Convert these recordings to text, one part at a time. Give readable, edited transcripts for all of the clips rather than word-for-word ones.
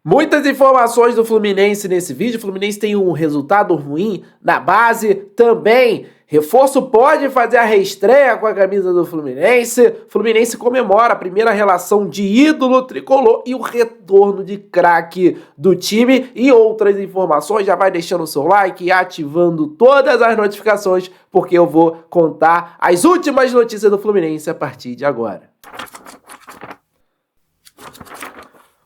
Muitas informações do Fluminense nesse vídeo. O Fluminense tem um resultado ruim na base também. Reforço pode fazer a reestreia com a camisa do Fluminense. Fluminense comemora a primeira relação de ídolo tricolor e o retorno de craque do time. E outras informações, já vai deixando o seu like e ativando todas as notificações, porque eu vou contar as últimas notícias do Fluminense a partir de agora.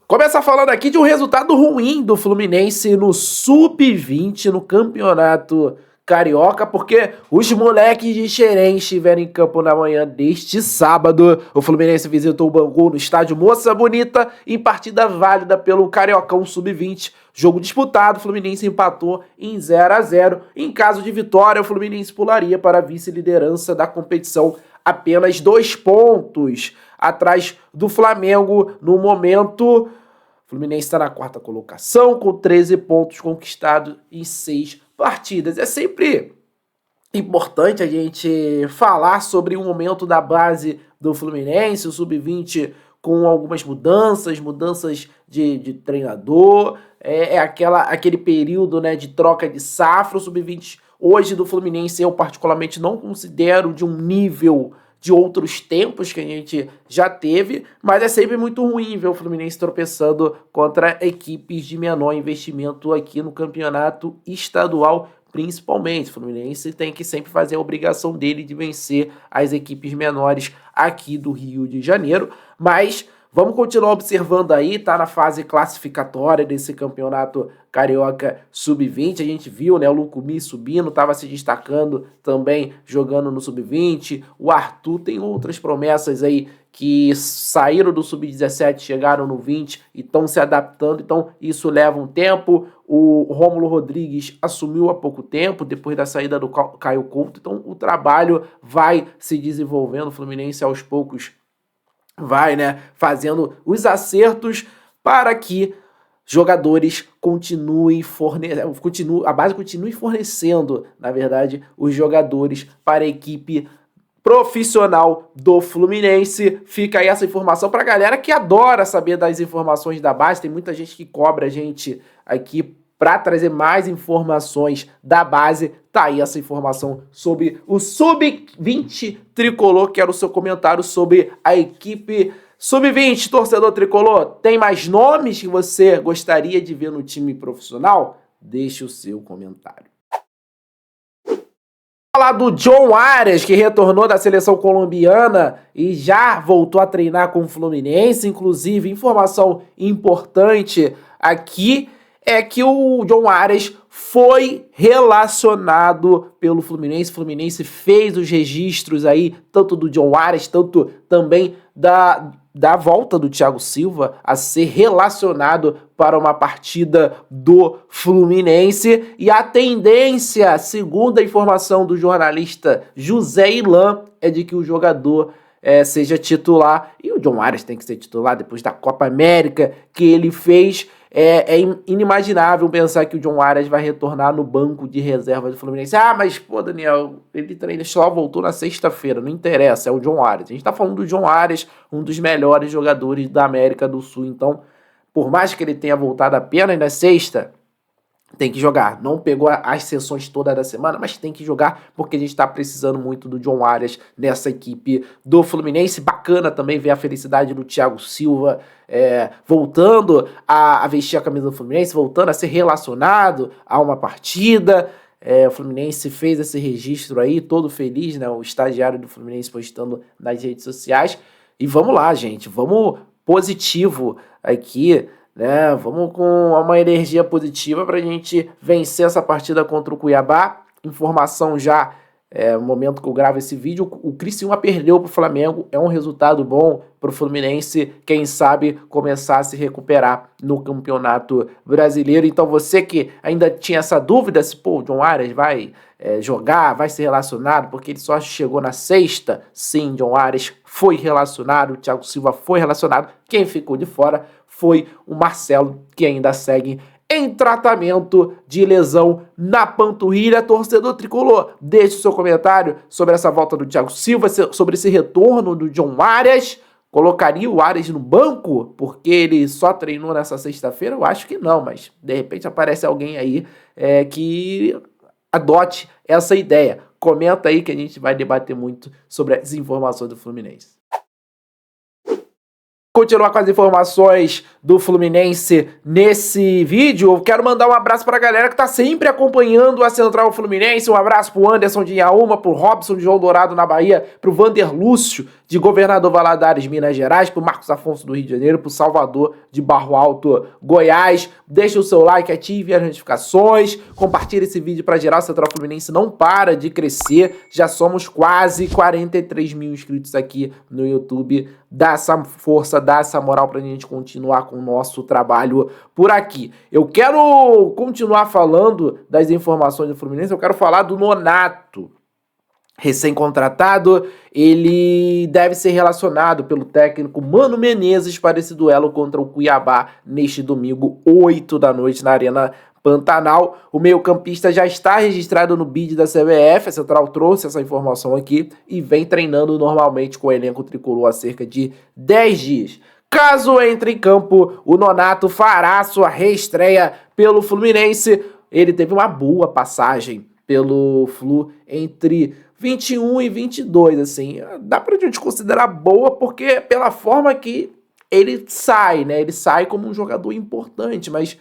Começa falando aqui de um resultado ruim do Fluminense no Sub-20 no Campeonato Carioca, porque os moleques de Xerém estiveram em campo na manhã deste sábado. O Fluminense visitou o Bangu no estádio Moça Bonita em partida válida pelo Cariocão Sub-20. Jogo disputado, o Fluminense empatou em 0-0. Em caso de vitória, o Fluminense pularia para a vice-liderança da competição, apenas 2 pontos atrás do Flamengo no momento. O Fluminense está na 4ª colocação, com 13 pontos conquistados em 6 partidas. É sempre importante a gente falar sobre o momento da base do Fluminense, o Sub-20 com algumas mudanças de treinador, aquele período, né, de troca de safra. O Sub-20 hoje do Fluminense eu particularmente não considero de um nível de outros tempos que a gente já teve, mas é sempre muito ruim ver o Fluminense tropeçando contra equipes de menor investimento aqui no campeonato estadual, principalmente. O Fluminense tem que sempre fazer a obrigação dele de vencer as equipes menores aqui do Rio de Janeiro, mas vamos continuar observando aí, tá na fase classificatória desse campeonato carioca sub-20, a gente viu, né, o Lucumi subindo, estava se destacando também jogando no sub-20, o Arthur tem outras promessas aí que saíram do sub-17, chegaram no 20 e estão se adaptando, então isso leva um tempo. O Rômulo Rodrigues assumiu há pouco tempo, depois da saída do Caio Couto, então o trabalho vai se desenvolvendo, o Fluminense aos poucos vai, né, fazendo os acertos para que jogadores a base continue fornecendo, na verdade, os jogadores para a equipe profissional do Fluminense. Fica aí essa informação para a galera que adora saber das informações da base. Tem muita gente que cobra a gente aqui para trazer mais informações da base. Tá aí essa informação sobre o Sub-20 tricolor. Quero o seu comentário sobre a equipe Sub-20, torcedor tricolor. Tem mais nomes que você gostaria de ver no time profissional? Deixe o seu comentário. Falar do John Arias, que retornou da seleção colombiana e já voltou a treinar com o Fluminense. Inclusive, informação importante aqui é que o John Arias foi relacionado pelo Fluminense. O Fluminense fez os registros aí, tanto do John Arias, tanto também da volta do Thiago Silva a ser relacionado para uma partida do Fluminense. E a tendência, segundo a informação do jornalista José Ilan, é de que o jogador seja titular. E o John Arias tem que ser titular depois da Copa América que ele fez. É inimaginável pensar que o John Arias vai retornar no banco de reserva do Fluminense. Ah, mas, pô, Daniel, ele só voltou na sexta-feira. Não interessa, é o John Arias. A gente tá falando do John Arias, um dos melhores jogadores da América do Sul. Então, por mais que ele tenha voltado apenas na sexta, tem que jogar. Não pegou as sessões todas da semana, mas tem que jogar porque a gente tá precisando muito do John Arias nessa equipe do Fluminense. Bacana também ver a felicidade do Thiago Silva voltando a vestir a camisa do Fluminense, voltando a ser relacionado a uma partida. O Fluminense fez esse registro aí, todo feliz, né? O estagiário do Fluminense postando nas redes sociais. E vamos lá, gente. Vamos positivo aqui, né? Vamos com uma energia positiva para a gente vencer essa partida contra o Cuiabá. Informação já, no momento que eu gravo esse vídeo, o Criciúma perdeu para o Flamengo. É um resultado bom para o Fluminense, quem sabe começar a se recuperar no Campeonato Brasileiro. Então você que ainda tinha essa dúvida se o John Arias vai jogar, vai ser relacionado, porque ele só chegou na sexta. Sim, John Arias foi relacionado, o Thiago Silva foi relacionado. Quem ficou de fora foi o Marcelo, que ainda segue em tratamento de lesão na panturrilha. Torcedor tricolor, deixe o seu comentário sobre essa volta do Thiago Silva, sobre esse retorno do John Arias. Colocaria o Ares no banco porque ele só treinou nessa sexta-feira? Eu acho que não, mas de repente aparece alguém aí que adote essa ideia. Comenta aí que a gente vai debater muito sobre as informações do Fluminense. Continuar com as informações do Fluminense nesse vídeo, eu quero mandar um abraço para a galera que está sempre acompanhando a Central Fluminense. Um abraço pro Anderson de Inhaúma, pro Robson de João Dourado na Bahia, pro Vander Lúcio de Governador Valadares, Minas Gerais, pro Marcos Afonso do Rio de Janeiro, pro Salvador de Barro Alto, Goiás. Deixa o seu like, ative as notificações, compartilhe esse vídeo para geral. A Central Fluminense não para de crescer, já somos quase 43 mil inscritos aqui no YouTube. Dá essa força, dá essa moral pra gente continuar com o nosso trabalho por aqui. Eu quero continuar falando das informações do Fluminense, eu quero falar do Nonato. Recém-contratado, ele deve ser relacionado pelo técnico Mano Menezes para esse duelo contra o Cuiabá neste domingo, 8 da noite, na Arena Pantanal. O meio-campista já está registrado no bid da CBF, a Central trouxe essa informação aqui e vem treinando normalmente com o elenco tricolor há cerca de 10 dias. Caso entre em campo, o Nonato fará sua reestreia pelo Fluminense. Ele teve uma boa passagem pelo Flu entre 21 e 22, assim, dá pra gente considerar boa porque pela forma que ele sai, né, ele sai como um jogador importante, mas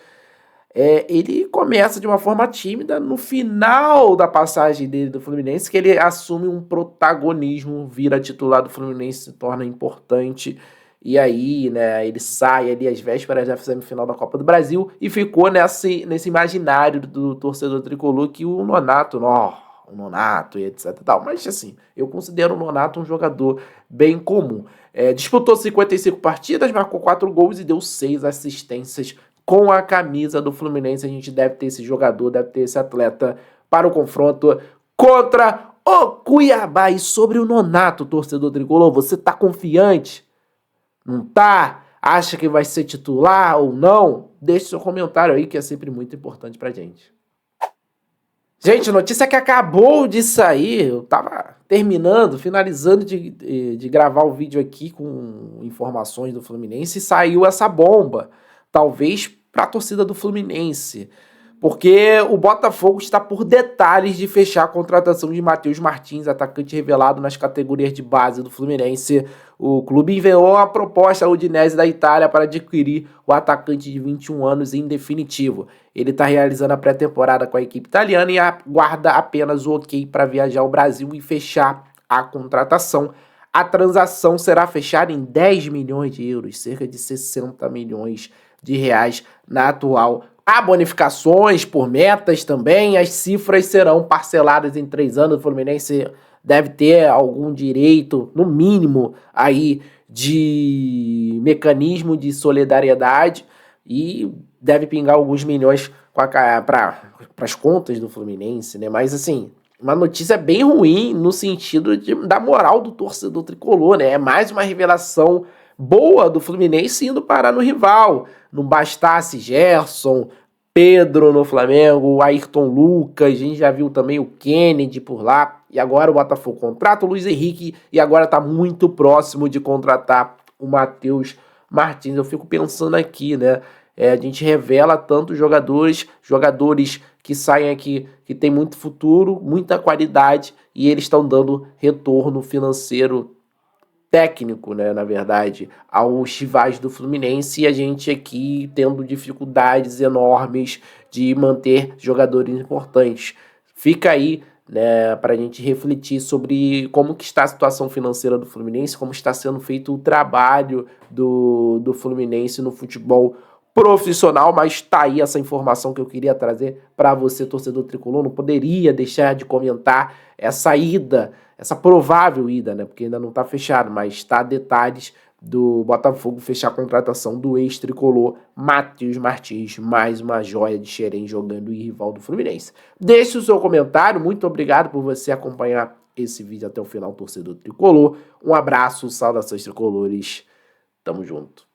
ele começa de uma forma tímida no final da passagem dele do Fluminense, que ele assume um protagonismo, vira titular do Fluminense, se torna importante, e aí, né, ele sai ali às vésperas da semifinal da Copa do Brasil e ficou nesse imaginário do torcedor tricolor que o Nonato, o Nonato e etc e tal. Mas assim, eu considero o Nonato um jogador bem comum. Disputou 55 partidas, marcou 4 gols e deu 6 assistências com a camisa do Fluminense. A gente deve ter esse jogador, deve ter esse atleta para o confronto contra o Cuiabá. E sobre o Nonato, torcedor tricolor, você tá confiante? Não tá? Acha que vai ser titular ou não? Deixe seu comentário aí que é sempre muito importante pra gente. Gente, notícia que acabou de sair, eu tava finalizando de gravar o vídeo aqui com informações do Fluminense e saiu essa bomba, talvez para a torcida do Fluminense, porque o Botafogo está por detalhes de fechar a contratação de Matheus Martins, atacante revelado nas categorias de base do Fluminense. O clube enviou uma proposta à Udinese da Itália para adquirir o atacante de 21 anos em definitivo. Ele está realizando a pré-temporada com a equipe italiana e aguarda apenas o ok para viajar ao Brasil e fechar a contratação. A transação será fechada em 10 milhões de euros, cerca de 60 milhões de reais na atual. Há bonificações por metas também, as cifras serão parceladas em 3 anos. O Fluminense deve ter algum direito, no mínimo, aí de mecanismo de solidariedade e deve pingar alguns milhões para as contas do Fluminense, né? Mas assim, uma notícia bem ruim no sentido da moral do torcedor tricolor, né? É mais uma revelação boa do Fluminense indo parar no rival. Não bastasse Gerson, Pedro no Flamengo, o Ayrton Lucas, a gente já viu também o Kennedy por lá, e agora o Botafogo contrata o Luiz Henrique, e agora tá muito próximo de contratar o Matheus Martins. Eu fico pensando aqui, né, a gente revela tantos jogadores que saem aqui, que tem muito futuro, muita qualidade, e eles estão dando retorno financeiro técnico, né, na verdade, aos rivais do Fluminense, e a gente aqui tendo dificuldades enormes de manter jogadores importantes. Fica aí, né, para a gente refletir sobre como que está a situação financeira do Fluminense, como está sendo feito o trabalho do Fluminense no futebol profissional, mas tá aí essa informação que eu queria trazer para você, torcedor tricolor. Não poderia deixar de comentar essa ida, essa provável ida, né? Porque ainda não tá fechado, mas tá detalhes do Botafogo fechar a contratação do ex-tricolor Matheus Martins, mais uma joia de Xerém jogando em rival do Fluminense. Deixe o seu comentário, muito obrigado por você acompanhar esse vídeo até o final, torcedor tricolor. Um abraço, saudações tricolores, tamo junto.